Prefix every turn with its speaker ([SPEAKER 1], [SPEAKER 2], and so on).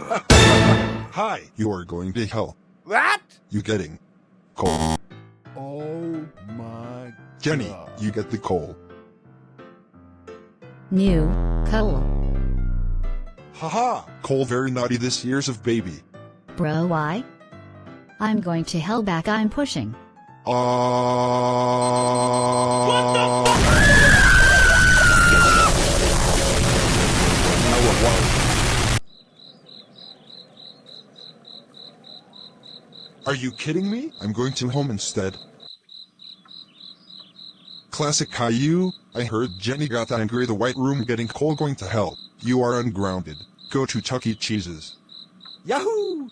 [SPEAKER 1] Hi, you are going to hell.
[SPEAKER 2] What?
[SPEAKER 1] You getting coal.
[SPEAKER 2] Oh my
[SPEAKER 1] Jenny,
[SPEAKER 2] God.
[SPEAKER 1] you get the coal.
[SPEAKER 3] New coal.
[SPEAKER 1] Haha, coal very naughty this year's of baby.
[SPEAKER 3] Bro, why? I'm going to hell back. I'm pushing.
[SPEAKER 1] Are you kidding me? I'm going to home instead. Classic Caillou, I heard Jenny got angry the White Room getting coal going to hell. You are ungrounded. Go to Chuck E. Cheese's.
[SPEAKER 2] Yahoo!